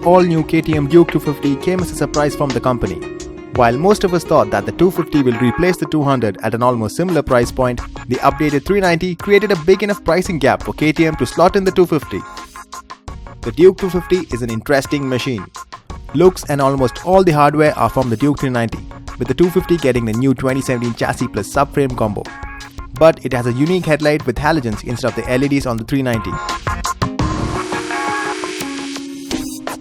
all-new KTM Duke 250 came as a surprise from the company. While most of us thought that the 250 will replace the 200 at an almost similar price point, the updated 390 created a big enough pricing gap for KTM to slot in the 250. The Duke 250 is an interesting machine. Looks and almost all the hardware are from the Duke 390, with the 250 getting the new 2017 chassis plus subframe combo. But it has a unique headlight with halogens instead of the LEDs on the 390.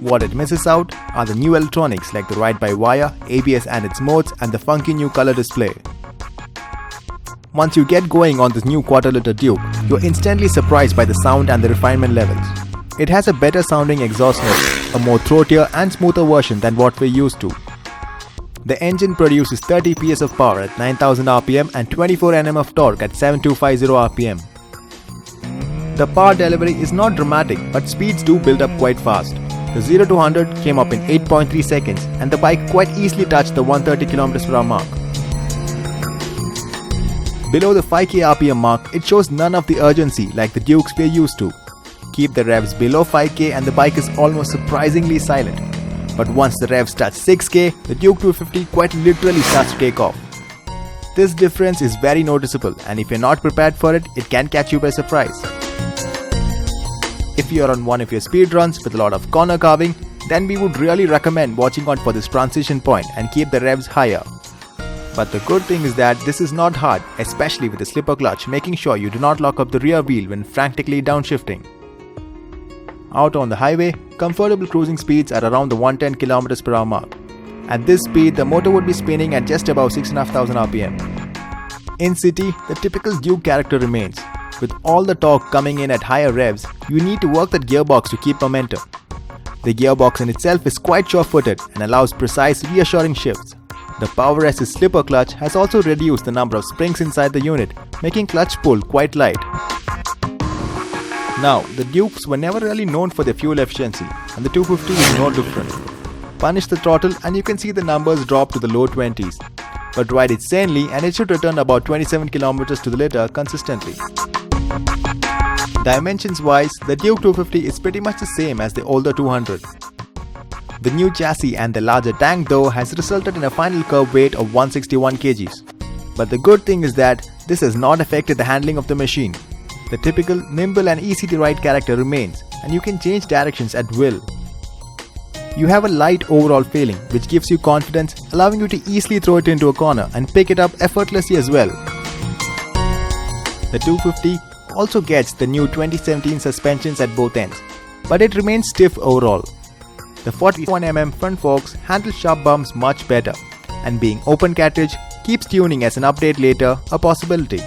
What it misses out are the new electronics like the ride-by-wire, ABS and its modes, and the funky new color display. Once you get going on this new quarter-liter Duke, you're instantly surprised by the sound and the refinement levels. It has a better sounding exhaust note, a more throatier and smoother version than what we're used to. The engine produces 30 PS of power at 9000 RPM and 24 Nm of torque at 7250 RPM. The power delivery is not dramatic, but speeds do build up quite fast. The 0 to 100 came up in 8.3 seconds and the bike quite easily touched the 130 km/h mark. Below the 5k RPM mark, it shows none of the urgency like the Dukes we're used to. Keep the revs below 5k and the bike is almost surprisingly silent. But once the revs touch 6k, the Duke 250 quite literally starts to take off. This difference is very noticeable, and if you're not prepared for it, it can catch you by surprise. If you're on one of your speed runs with a lot of corner carving, then we would really recommend watching out for this transition point and keep the revs higher. But the good thing is that this is not hard, especially with the slipper clutch, making sure you do not lock up the rear wheel when frantically downshifting. Out on the highway, comfortable cruising speeds are around the 110 km/h mark. At this speed, the motor would be spinning at just above 6,500 RPM. In city, the typical Duke character remains. With all the torque coming in at higher revs, you need to work that gearbox to keep momentum. The gearbox in itself is quite sure-footed and allows precise, reassuring shifts. The power assist slipper clutch has also reduced the number of springs inside the unit, making clutch pull quite light. Now, the Dukes were never really known for their fuel efficiency, and the 250 is no different. Punish the throttle and you can see the numbers drop to the low 20s. But ride it sanely and it should return about 27 km to the liter consistently. Dimensions wise, the Duke 250 is pretty much the same as the older 200. The new chassis and the larger tank though has resulted in a final curb weight of 161 kg. But the good thing is that this has not affected the handling of the machine. The typical nimble and easy to ride character remains, and you can change directions at will. You have a light overall feeling which gives you confidence, allowing you to easily throw it into a corner and pick it up effortlessly as well. The 250 also gets the new 2017 suspensions at both ends, but it remains stiff overall. The 41mm front forks handle sharp bumps much better, and being open cartridge keeps tuning as an update later a possibility.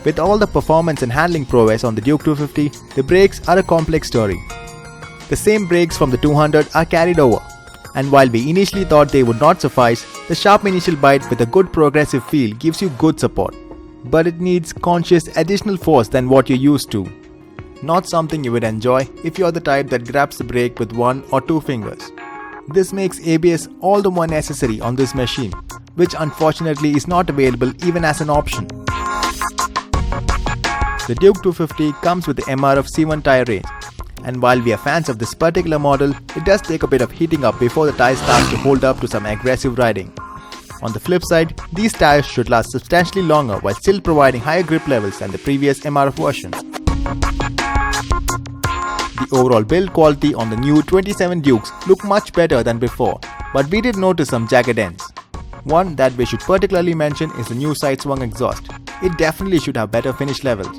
With all the performance and handling prowess on the Duke 250, the brakes are a complex story. The same brakes from the 200 are carried over, and while we initially thought they would not suffice, the sharp initial bite with a good progressive feel gives you good support. But it needs conscious additional force than what you're used to. Not something you would enjoy if you're the type that grabs the brake with 1 or 2 fingers. This makes ABS all the more necessary on this machine, which unfortunately is not available even as an option. The Duke 250 comes with the MRF C1 tire range, and while we are fans of this particular model, it does take a bit of heating up before the tire starts to hold up to some aggressive riding. On the flip side, these tires should last substantially longer while still providing higher grip levels than the previous MRF version. The overall build quality on the new 27 Dukes look much better than before, but we did notice some jagged ends. One that we should particularly mention is the new side swung exhaust. It definitely should have better finish levels.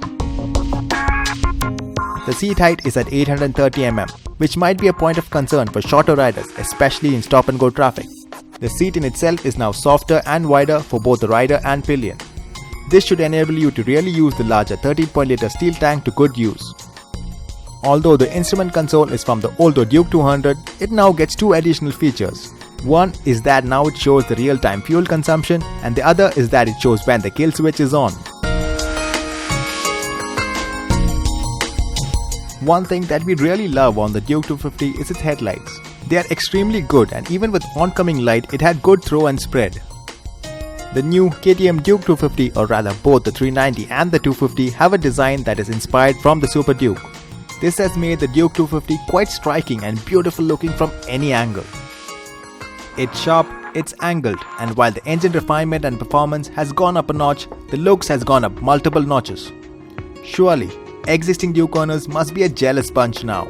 The seat height is at 830 mm, which might be a point of concern for shorter riders, especially in stop-and-go traffic. The seat in itself is now softer and wider for both the rider and pillion. This should enable you to really use the larger 13.0-liter steel tank to good use. Although the instrument console is from the older Duke 200, it now gets 2 additional features. One is that now it shows the real-time fuel consumption, and the other is that it shows when the kill switch is on. One thing that we really love on the Duke 250 is its headlights. They are extremely good, and even with oncoming light, it had good throw and spread. The new KTM Duke 250, or rather both the 390 and the 250, have a design that is inspired from the Super Duke. This has made the Duke 250 quite striking and beautiful looking from any angle. It's sharp, it's angled, and while the engine refinement and performance has gone up a notch, the looks has gone up multiple notches. Surely, existing Duke owners must be a jealous bunch now.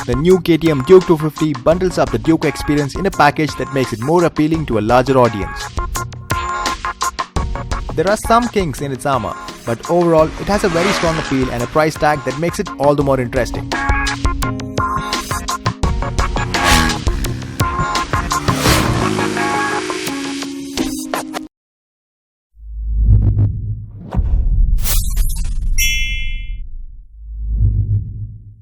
The new KTM Duke 250 bundles up the Duke experience in a package that makes it more appealing to a larger audience. There are some kinks in its armor, but overall it has a very strong appeal and a price tag that makes it all the more interesting.